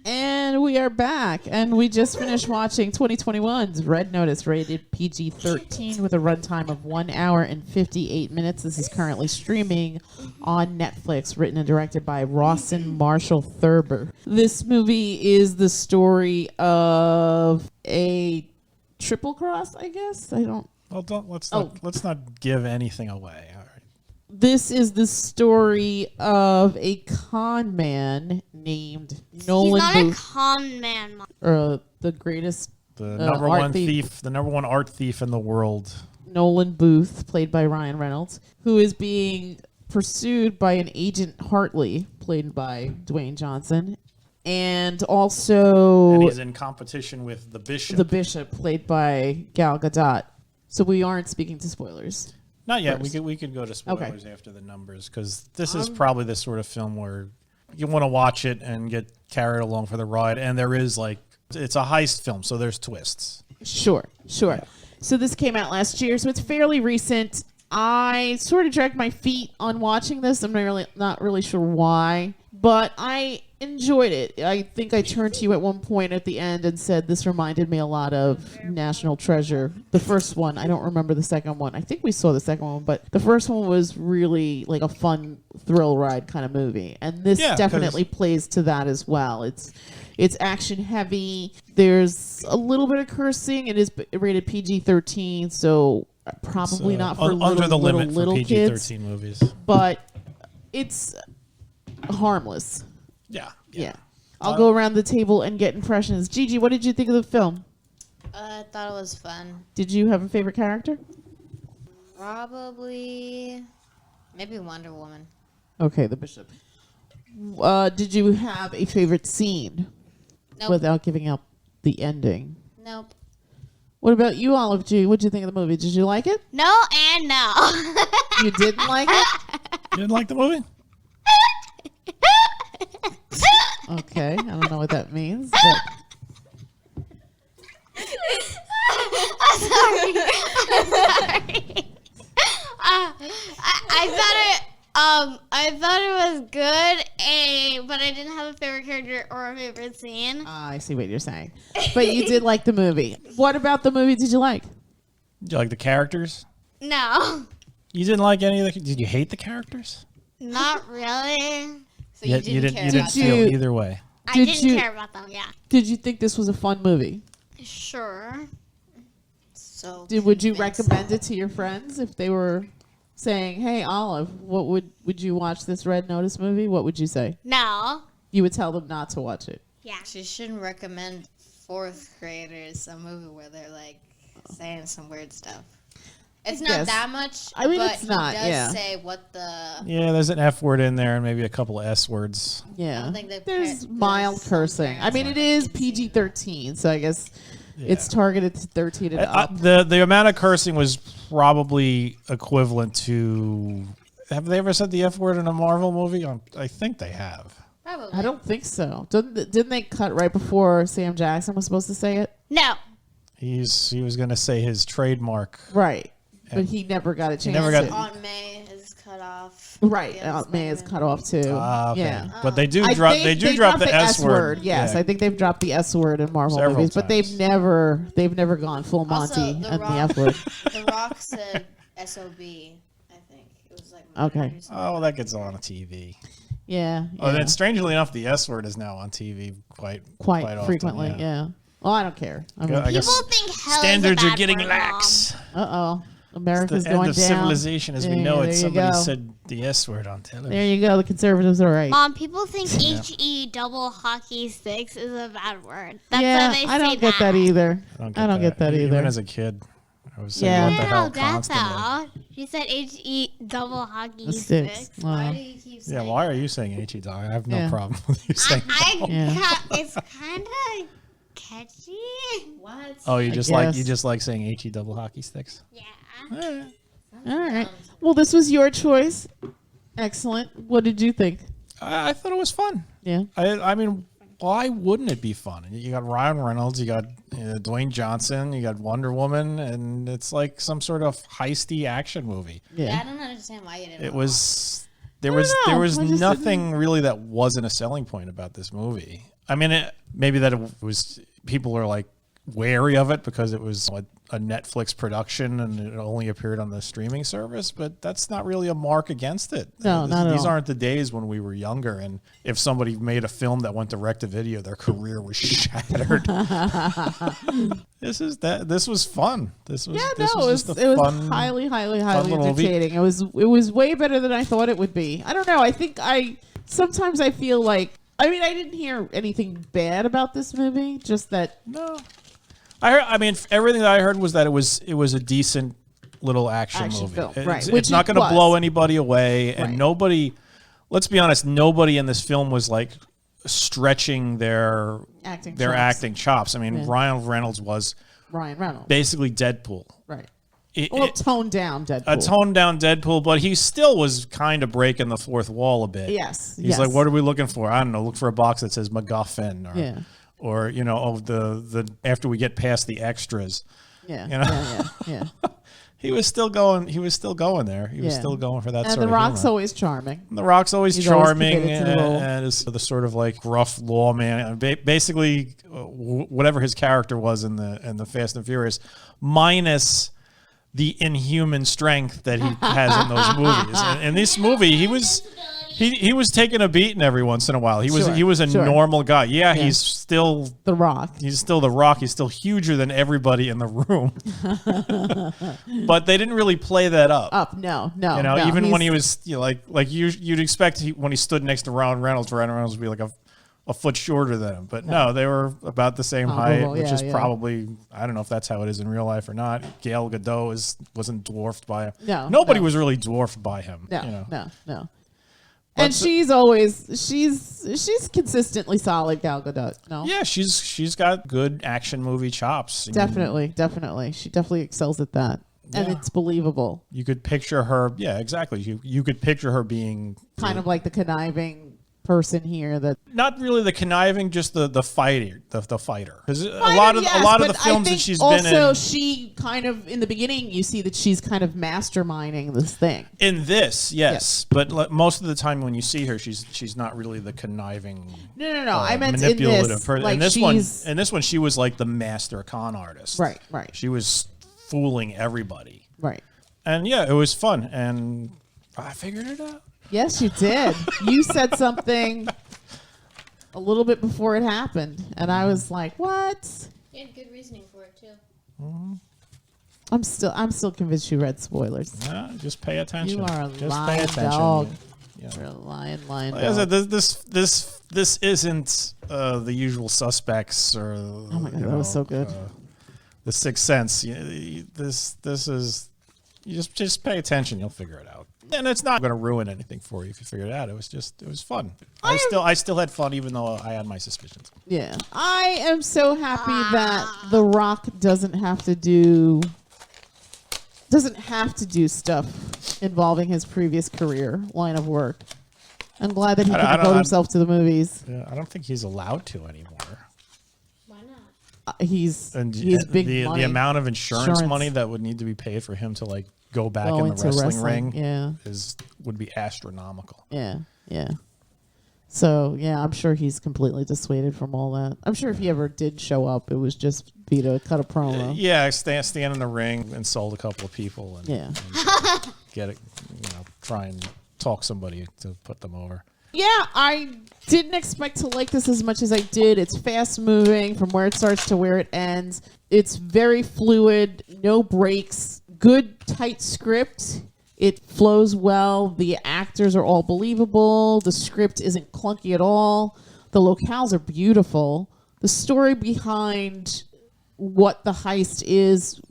And we are back, and we just finished watching 2021's Red Notice, rated PG-13 with a runtime of 1 hour and 58 minutes. This is currently streaming on Netflix, written and directed by Rawson Marshall Thurber. This movie is the story of a triple cross, I guess. Let's not give anything away. All right. This is the story of a con man named Nolan Booth. He's not a con man. The greatest number one thief, the number one art thief in the world. Nolan Booth, played by Ryan Reynolds, who is being pursued by an agent Hartley, played by Dwayne Johnson, and also... And he's in competition with the Bishop. The Bishop, played by Gadot. So we aren't speaking to spoilers. Not yet. First. We could go to spoilers after the numbers, because this is probably the sort of film where you want to watch it and get carried along for the ride. And there is it's a heist film, so there's twists. Sure. Yeah. So this came out last year, so it's fairly recent. I sort of dragged my feet on watching this. I'm not really sure why, but I enjoyed it. I think I turned to you at one point at the end and said this reminded me a lot of National Treasure. The first one, I don't remember the second one. I think we saw the second one, but the first one was really like a fun thrill ride kind of movie. And this definitely plays to that as well. It's action heavy. There's a little bit of cursing. It is rated PG-13, so probably not for under the limit little for kids, PG-13 movies. but it's harmless. Yeah. I'll go around the table and get impressions. Gigi, what did you think of the film? I thought it was fun. Did you have a favorite character? Probably, maybe Wonder Woman. Okay, the Bishop. Did you have a favorite scene? Nope. Without giving up the ending? Nope. What about you, Olive G? What did you think of the movie? Did you like it? No and no. You didn't like it? You didn't like the movie? Okay, I don't know what that means. But I'm sorry. I thought it was good, but I didn't have a favorite character or a favorite scene. I see what you're saying. But you did like the movie. What about the movie did you like? Did you like the characters? No. You didn't like any of the... Did you hate the characters? Not really. So you didn't care you didn't about feel them. either way. I didn't care about them, yeah. Did you think this was a fun movie? Sure. So Would you recommend it to your friends if they were saying, "Hey, Olive, what would you watch this Red Notice movie?" What would you say? No. You would tell them not to watch it. Yeah. she shouldn't recommend fourth graders a movie where they're saying some weird stuff. It's not that much. I mean, but it's not. He does Yeah. say what the. Yeah, there's an F word in there and maybe a couple of S words. Yeah. I don't think There's mild cursing. I mean, it is PG-13, so I guess it's targeted to 13 and up. The amount of cursing was probably equivalent to... Have they ever said the F word in a Marvel movie? I think they have. Probably. I don't think so. Didn't they cut right before Sam Jackson was supposed to say it? No. He was going to say his trademark. Right. But he never got a chance. Aunt May is cut off. Right. Aunt May is cut off too. Okay. Yeah. But they do drop the S word. Yes, I think they've dropped the S word in Marvel Several movies, but times. they've never gone full Monty and the F word. The Rock said SOB, I think. It was Okay. Oh, that gets on TV. Yeah. Oh, then strangely enough, the S word is now on TV quite often, frequently. Yeah. Well, I don't care. I mean, I guess People think hell standards is a are bad getting word, lax. Uh-oh. America's the end going of down. civilization as we know there it. you Somebody go. said the S word on television. There you go. The conservatives are right. Mom, people think HE double hockey sticks is a bad word. That's yeah, why they say I don't get that either. I don't get that either. Even as a kid, I was saying Yeah. what the hell that's constantly. out. She said HE double hockey Sticks. sticks. Wow. Why do you keep saying Yeah, why are you saying HE dog? I have no Yeah. problem with you saying that. It's kind of catchy. what? Oh, you just guess. like saying HE double hockey sticks? Yeah. All right. Well, this was your choice. Excellent. What did you think? I thought it was fun. Yeah. I mean, why wouldn't it be fun? You got Ryan Reynolds, you got Dwayne Johnson, you got Wonder Woman, and it's like some sort of heisty action movie. Yeah. I don't understand why you didn't. It was I don't know. there was I just nothing really that wasn't a selling point about this movie. I mean, maybe that it was people are like wary of it because it was a Netflix production and it only appeared on the streaming service, but that's not really a mark against it. No, not at These all. aren't the days when we were younger, and if somebody made a film that went direct to video, their career was shattered. This was fun. This was It was highly little entertaining. It was way better than I thought it would be. I don't know. I think sometimes I feel like, I mean, I didn't hear anything bad about this movie, just that. No. I mean, everything that I heard was that it was a decent little action movie. film, It's, right, it's which not it going to blow was. anybody away, and Right. nobody. Let's be honest. Nobody in this film was like stretching their acting chops. I mean, Yeah. Ryan Reynolds was Ryan Reynolds. basically Deadpool. Right. It- Well, it- toned down Deadpool. a toned down Deadpool, but he still was kind of breaking the fourth wall a bit. Yes. He's like, what are we looking for? I don't know. Look for a box that says MacGuffin, or Yeah. or the after we get past the extras. Yeah. You know? Yeah. He was still going. He was still going there. He was Yeah. still going for that And sort The of Rock's humor. always charming. The Rock's always He's always charming committed to the role. and is the sort of like rough lawman. Basically, whatever his character was in the Fast and Furious, minus the inhuman strength that he has in those movies. And in this movie, he was taking a beating every once in a while. He was a Sure. normal guy. Yeah, he's still The Rock. He's still The Rock. He's still huger than everybody in the room. But they didn't really play that up. No. You know, no. even when He's- he was like you'd expect when he stood next to Ryan Reynolds would be like a foot shorter than him. But no, they were about the same height, Comparable, which yeah, is yeah. probably, I don't know if that's how it is in real life or not. Gal Gadot wasn't dwarfed by him. Nobody No. was really dwarfed by him. No, you know? no. But And she's consistently solid, Gal Gadot. No, Yeah, she's got good action movie chops. I mean, definitely. She definitely excels at that, and Yeah. it's believable. you could picture her. Yeah, exactly. You could picture her being Kind of like the conniving person here. That not really the conniving, just the fighter, the fighter. Because a lot of the films that she's been in. Also, she kind of in the beginning, you see that she's kind of masterminding this thing. In this, yes, but most of the time when you see her, she's not really the conniving. No. I meant in manipulative this. person. Like in this one, she was like the master con artist. Right. She was fooling everybody, Right. and yeah, it was fun, and I figured it out. Yes, you did. You said something a little bit before it happened, and I was like, "What?" You had good reasoning for it too. I'm still convinced you read spoilers. Yeah, just pay attention. You are a just pay lying attention. dog. Yeah. You're a lying Like I said, dog. this isn't the usual suspects or. Oh my God, that was so good. The Sixth Sense. This is. You just pay attention. You'll figure it out. And it's not going to ruin anything for you if you figure it out. It was fun. I still had fun even though I had my suspicions. Yeah, I am so happy that The Rock doesn't have to do stuff involving his previous career line of work. I'm glad that he can devote himself to the movies. Yeah, I don't think he's allowed to anymore. Why not? He's And big the money. amount of insurance money that would need to be paid for him to like go back in the into wrestling ring Yeah. would be astronomical. Yeah. So yeah, I'm sure he's completely dissuaded from all that. I'm sure if he ever did show up, it was just be to cut a promo. Yeah, stand in the ring, insult a couple of people, and, Yeah. and get it. Try and talk somebody to put them over. Yeah, I didn't expect to like this as much as I did. It's fast moving from where it starts to where it ends. It's very fluid, no breaks, good tight script. It flows well. The actors are all believable. The script isn't clunky at all. The locales are beautiful. The story behind what the heist is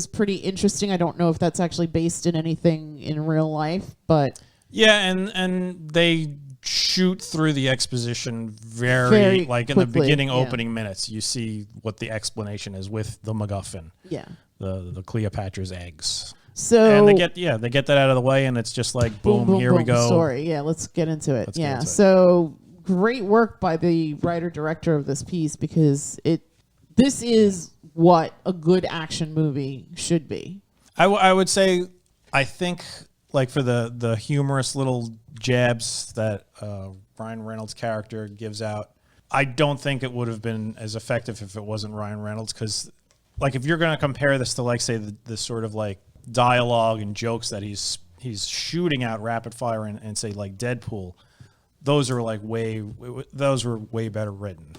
pretty interesting. I don't know if that's actually based in anything in real life, but Yeah, and they shoot through the exposition very like in the quickly, beginning yeah. opening minutes. You see what the explanation is with the MacGuffin, yeah. the Cleopatra's eggs. So And they get that out of the way, and it's just like boom, here we go. Story. Yeah, let's get into it. Let's get yeah. into it. So great work by the writer director of this piece because this is what a good action movie should be. I would say I think like for the humorous little jabs that Ryan Reynolds' character gives out, I don't think it would have been as effective if it wasn't Ryan Reynolds, because like if you're going to compare this to like say the sort of like dialogue and jokes that he's shooting out rapid fire and say like Deadpool, those were way better written.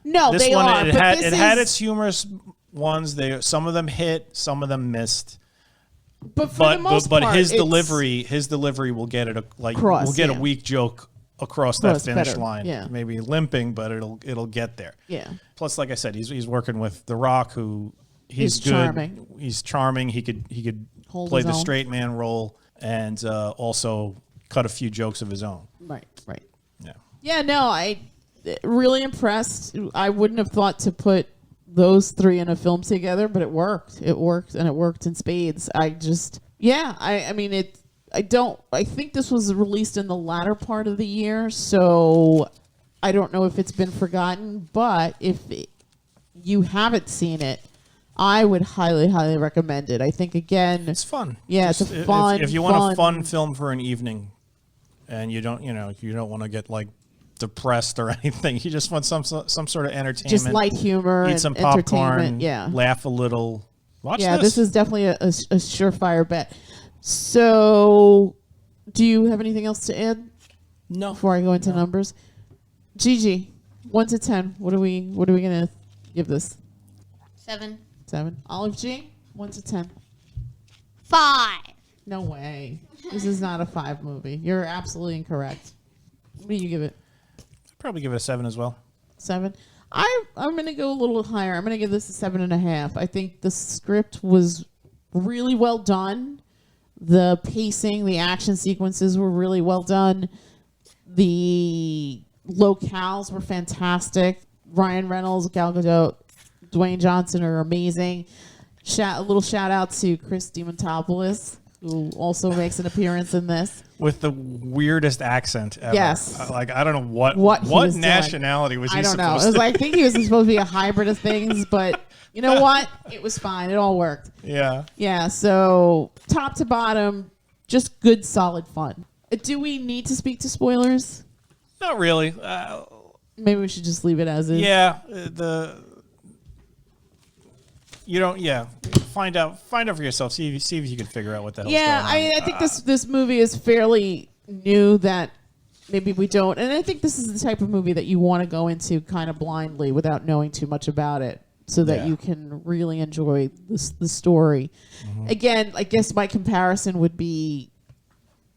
No, this they one, are. It had its humorous ones. Some of them hit, some of them missed. But for the most part, his delivery will get it a weak joke across that finish line. Yeah. Maybe limping, but it'll get there. Yeah. Plus, like I said, he's working with The Rock, who he's good. Charming. He's charming. He could play the straight man role and also cut a few jokes of his own. Right. Yeah. Yeah. No, I really impressed. I wouldn't have thought to put those three in a film together, but it worked. It worked, and it worked in spades. I think this was released in the latter part of the year, so I don't know if it's been forgotten, but if you haven't seen it, I would highly, highly recommend it. I think, again, it's fun. Yeah, it's a fun. If you want a fun film for an evening, and you don't want to get like depressed or anything, you just want some sort of entertainment, just light humor, eat some popcorn, yeah, laugh a little. Watch yeah, this is definitely a surefire bet. So, do you have anything else to add? No. Before I go into numbers, Gigi, 1 to 10. What are we gonna give this? 7. 7. Olive G, 1 to 10. 5. No way. This is not a 5 movie. You're absolutely incorrect. What do you give it? I'd probably give it a 7 as well. 7. I'm gonna go a little higher. I'm gonna give this a 7.5. I think the script was really well done. The pacing, the action sequences were really well done. The locales were fantastic. Ryan Reynolds, Gal Gadot, Dwayne Johnson are amazing. A little shout out to Chris Diamantopoulos, who also makes an appearance in this. With the weirdest accent ever. Yes. Like, I don't know what nationality was he supposed to be? I don't know. It was I think he was supposed to be a hybrid of things, but you know what? It was fine. It all worked. Yeah. Yeah, so top to bottom, just good, solid fun. Do we need to speak to spoilers? Not really. Maybe we should just leave it as is. Yeah. Find out for yourself. See if you can figure out what the hell's going on. I think this movie is fairly new that maybe we don't. And I think this is the type of movie that you want to go into kind of blindly without knowing too much about it, so that you can really enjoy the story. Mm-hmm. Again, I guess my comparison would be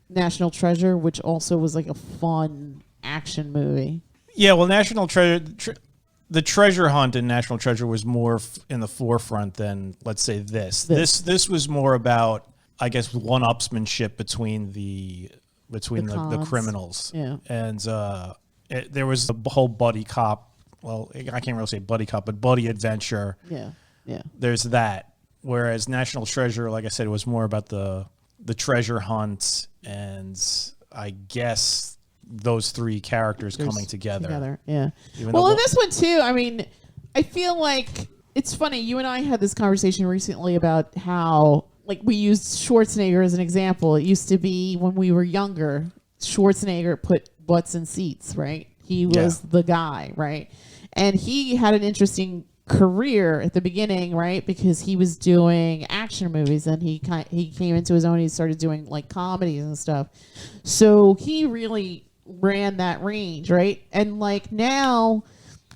National Treasure, which also was like a fun action movie. Yeah, well, National Treasure... The treasure hunt in National Treasure was more in the forefront than, let's say, this. This was more about, I guess, one-upsmanship between the criminals. Yeah. And there was a whole buddy cop. Well, I can't really say buddy cop, but buddy adventure. Yeah. Yeah. There's that. Whereas National Treasure, like I said, it was more about the treasure hunt, and I guess those three characters coming together. Yeah. Well, in this one too, I mean, I feel like it's funny. You and I had this conversation recently about how, like, we used Schwarzenegger as an example. It used to be when we were younger, Schwarzenegger put butts in seats, right? He was the guy, right? And he had an interesting career at the beginning, right? Because he was doing action movies, and he came into his own. He started doing like comedies and stuff. So he really ran that range, right? And like now,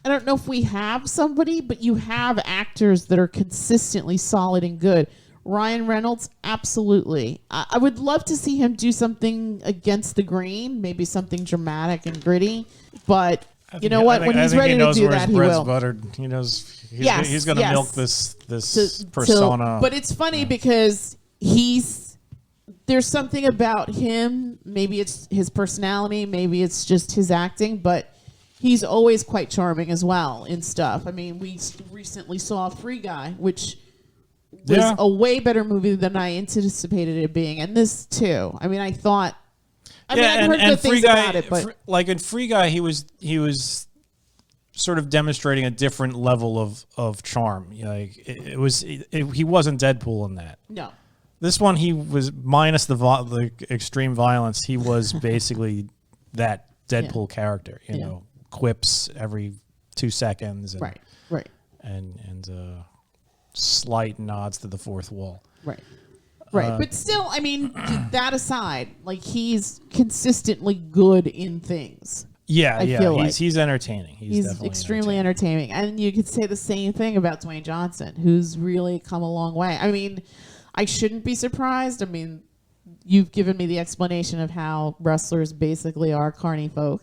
I don't know if we have somebody, but you have actors that are consistently solid and good. Ryan Reynolds, absolutely. I would love to see him do something against the grain, maybe something dramatic and gritty. But you know what? When he's ready to do that, he will. Buttered. He knows he's going to milk this persona. But it's funny because there's something about him. Maybe it's his personality. Maybe it's just his acting. But he's always quite charming as well in stuff. I mean, we recently saw Free Guy, which was a way better movie than I anticipated it being. And this too. I mean, I thought. I've heard good things about it, but like in Free Guy, he was sort of demonstrating a different level of charm. You know, like he wasn't Deadpool in that. No. This one, he was minus the extreme violence. He was basically that Deadpool character, you know, quips every 2 seconds. And, Right. And slight nods to the fourth wall. Right. But still, I mean, that aside, like, he's consistently good in things. Yeah, I feel like. He's entertaining. He's definitely extremely entertaining. And you could say the same thing about Dwayne Johnson, who's really come a long way. I mean, I shouldn't be surprised. I mean, you've given me the explanation of how wrestlers basically are carny folk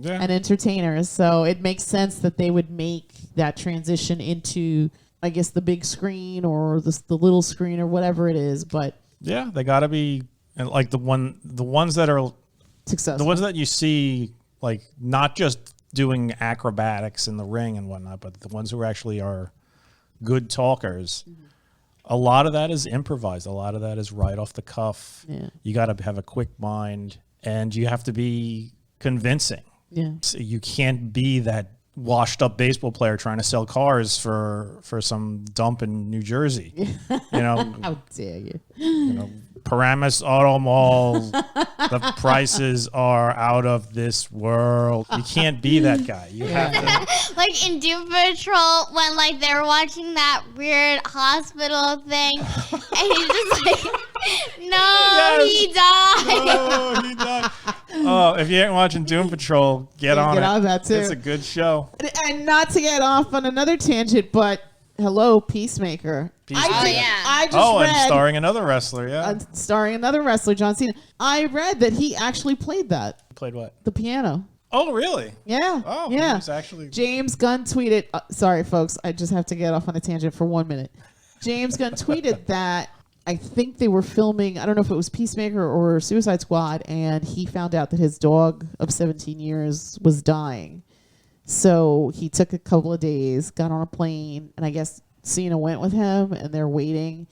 and entertainers. So it makes sense that they would make that transition into, I guess, the big screen or the little screen or whatever it is. But yeah, they got to be, and like the ones that are successful, the ones that you see, like not just doing acrobatics in the ring and whatnot, but the ones who actually are good talkers. Mm-hmm. A lot of that is improvised. A lot of that is right off the cuff. Yeah. You got to have a quick mind, and you have to be convincing. Yeah. So you can't be that washed-up baseball player trying to sell cars for some dump in New Jersey. You know, how dare you? You know, Paramus Auto Mall. The prices are out of this world. You can't be that guy. You have to. Like in Doom Patrol, when like they were watching that weird hospital thing, and he's just like, "No, he died." No, he died. Oh, if you ain't watching Doom Patrol, get on that too. It's a good show. And not to get off on another tangent, but hello, Peacemaker. I just read, and starring another wrestler, starring another wrestler, John Cena. I read that he actually played that. Played what? The piano. Oh, really? Yeah. Oh, yeah. He was actually... James Gunn tweeted. Sorry, folks. I just have to get off on a tangent for 1 minute. James Gunn tweeted that I think they were filming, I don't know if it was Peacemaker or Suicide Squad, and he found out that his dog of 17 years was dying. So he took a couple of days, got on a plane, and I guess Cena went with him, and they're waiting.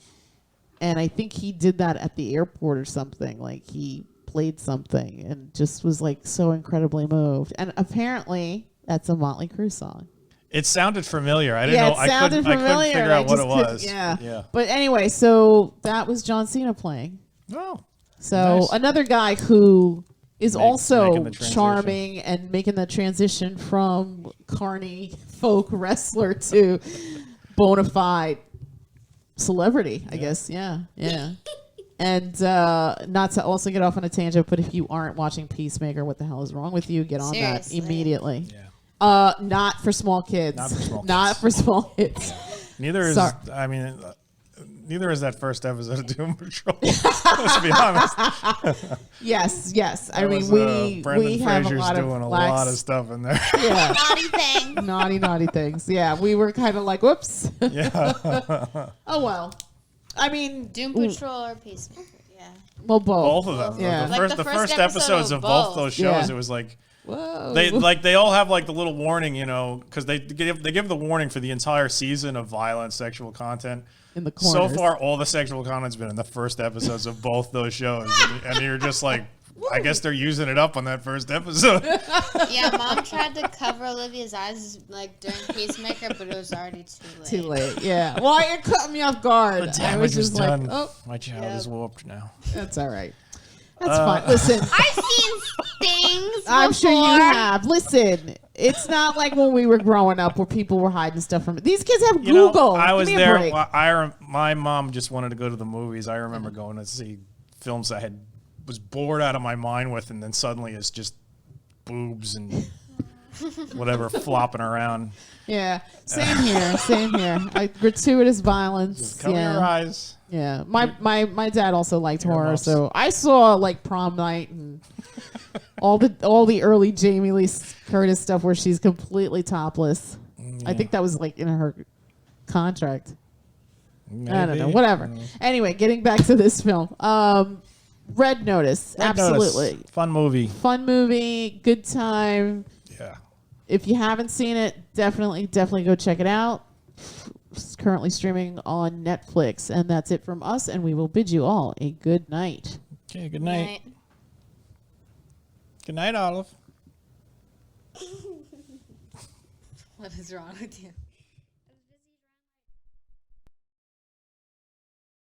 And I think he did that at the airport or something. Like, he played something and just was, like, so incredibly moved. And apparently, that's a Motley Crue song. It sounded familiar. I didn't know. I couldn't figure out what it was. Yeah. But anyway, so that was John Cena playing. Oh. So nice. Another guy who is also transition. charming and making the transition from carny folk wrestler to bona fide celebrity, I guess. Yeah. And not to also get off on a tangent, but if you aren't watching Peacemaker, what the hell is wrong with you? Get on Seriously. that immediately. Yeah. Not for small kids. Not for small kids. Neither is. I mean, neither is that first episode of Doom Patrol. Let's be honest. Yes. I mean, we have a lot doing of a lot of stuff in there. Yeah. Naughty things. Naughty things. Yeah, we were kind of like, whoops. Yeah. Oh well. I mean, Doom Patrol or Peacemaker. Yeah. Well, both. Both of them. Yeah. The first episodes of both those shows, it was like. Whoa. They all have like the little warning, you know, because they give the warning for the entire season of violent sexual content. In the corners. So far, all the sexual content's been in the first episodes of both those shows, and you're just like, I guess they're using it up on that first episode. Yeah, Mom tried to cover Olivia's eyes like during Peacemaker, but it was already too late. Yeah. Well, it caught me off guard. The I was just done. like, oh, my child is warped now. That's all right. That's fine. Listen, I've seen things. I'm sure you before. have. Listen, it's not like when we were growing up where people were hiding stuff from it. These kids have You know, Google. I was Give me a there. break. My mom just wanted to go to the movies. I remember going to see films I was bored out of my mind with, and then suddenly it's just boobs and whatever flopping around. Yeah, same here. Gratuitous violence. Just cover your eyes. Yeah, my dad also liked horror, so I saw like Prom Night and all the early Jamie Lee Curtis stuff where she's completely topless. Yeah. I think that was like in her contract. Maybe. I don't know. Whatever. Anyway, getting back to this film. Red Notice. Absolutely. Notice. Fun movie. Good time. Yeah. If you haven't seen it, definitely go check it out. It's currently streaming on Netflix. And that's it from us, and we will bid you all a good night. Okay, good night. Good night, Olive. What is wrong with you?